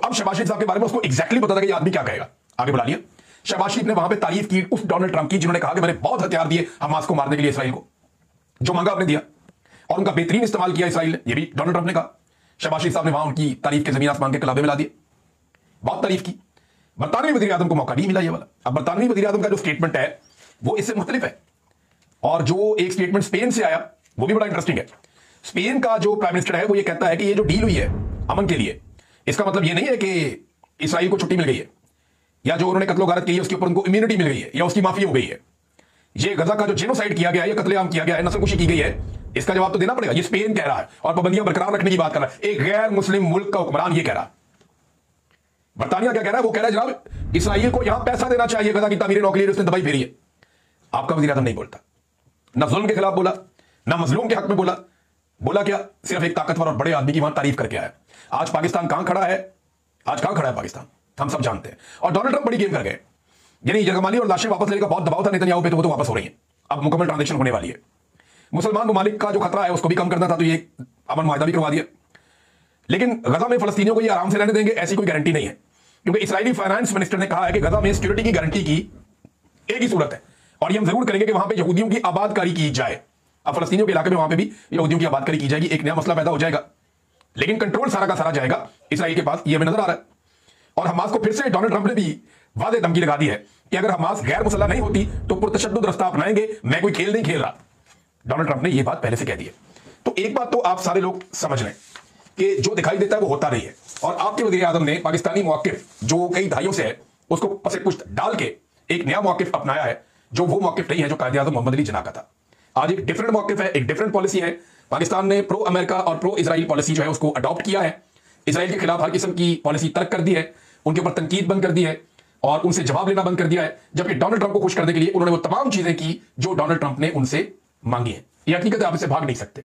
अब शहबाज शरीफ साहब के बारे में उसको एग्जैक्टली पता था कि ये आदमी क्या कहेगा, आगे बुला लिया। शहबाज शरीफ ने वहां पे तारीफ की उस डोनाल्ड ट्रंप की जिन्होंने कहा कि मैंने बहुत हथियार दिए हमास को मारने के लिए इसराइल को, जो मांगा आपने दिया, और उनका बेहतरीन इस्तेमाल किया इसराइल ने, ये भी डोनाल्ड ट्रंप ने कहा। शहबाज शरीफ साहब ने वहां उनकी तारीफ के जमीन आसमान के कलाबे मिला दिए, बहुत तारीफ की। बरतानवी वज़ीर आज़म को मौका नहीं मिला ये वाला। अब बरतानवी वज़ीर आज़म का जो स्टेटमेंट है वो इससे मुख्तलिफ है, और जो एक स्टेटमेंट स्पेन से आया वो भी बड़ा इंटरेस्टिंग है। स्पेन का जो प्राइम मिनिस्टर है वो ये कहता है कि ये जो डील हुई है अमन के लिए, इसका मतलब ये नहीं है कि इसराइल को छुट्टी मिल गई है, या जो उन्होंने कत्लो गारत की है उसके ऊपर उनको इम्यूनिटी मिल गई है, या उसकी माफी हो गई है। ये गजा का जो जेनोसाइड किया गया है, कत्लेआम किया गया है, नस्लकुशी की गई है, इसका जवाब तो देना पड़ेगा। ये स्पेन कह रहा है और पाबंदियां बरकरार रखने की बात कर रहा है। एक गैर मुस्लिम मुल्क का हुक्मरान ये कह रहा है। बरतानिया क्या कह रहा है? वो कह रहा है जनाब इसराइल को यहां पैसा देना चाहिए गजा की तामीर नौ के लिए, उसने दबाई फेरी है। आपका वज़ीर आज़म नहीं बोलता, ना जुल्म के खिलाफ बोला, ना मजलूम के हक में बोला। बोला क्या? सिर्फ एक ताकतवर और बड़े आदमी की वहां तारीफ करके आया। आज पाकिस्तान कहां खड़ा है? आज कहां खड़ा है पाकिस्तान? हम सब जानते हैं। और डोनाल्ड ट्रंप बड़ी गेम कर गए। यानी यरगमाली और लाशें वापस लेने का बहुत दबाव था नेतन्याहू पे, तो वो तो वापस हो रही है। अब मुकम्मल ट्रांजेक्शन होने वाली है। मुसलमान ममालिक का जो खतरा है उसको भी कम करना था, तो ये अमन मुआहदा भी करवा दिया। लेकिन गजा में फलस्तीनियों को ये आराम से रहने देंगे ऐसी कोई गारंटी नहीं है, क्योंकि इस्राइली फाइनेंस मिनिस्टर ने कहा है कि गजा में सिक्योरिटी की गारंटी की एक ही सूरत है, और ये हम जरूर करेंगे कि वहां पे यहूदियों की आबादकारी की जाए। अब फलस्तीनियों के इलाके में वहां पे भी यहूदियों की आबादकारी की जाएगी, एक नया मसला पैदा हो जाएगा, लेकिन कंट्रोल सारा का सारा जाएगा इसराइल के पास, ये हमें नजर आ रहा है। और हमास को फिर से डोनाल्ड ट्रंप ने भी वाज़ेह धमकी लगा दी है कि अगर हमास गैर मुसल्लह नहीं होती तो पुरतशद्दुद रास्ता अपनाएंगे, मैं कोई खेल नहीं खेल रहा। डोनाल्ड ट्रंप ने यह बात पहले से कह दी है। तो एक बात तो आप सारे लोग समझ लें कि जो दिखाई देता है वो होता नहीं है, और आपके वज़ीर आज़म ने पाकिस्तानी मौक़िफ़ जो कई दहाइयों से है उसको पसे पुश्त डाल के एक नया मौक़िफ़ अपनाया है, जो वो मौक़िफ़ नहीं है जो कायदे-आज़म मोहम्मद अली जिन्ना का था। आज एक डिफरेंट मौक़िफ़ है, एक डिफरेंट पॉलिसी है। पाकिस्तान ने प्रो अमेरिका और प्रो इजराइल पॉलिसी जो है उसको अडॉप्ट किया है। इसराइल के खिलाफ हर किस्म की पॉलिसी तर्क कर दी है, उनके ऊपर तनकीद बंद कर दी है, और उनसे जवाब लेना बंद कर दिया है। जबकि डोनाल्ड ट्रंप को खुश करने के लिए उन्होंने वो तमाम चीजें की जो डोनाल्ड ट्रंप ने उनसे मांगी है। ये हकीकत है, आप इससे भाग नहीं सकते।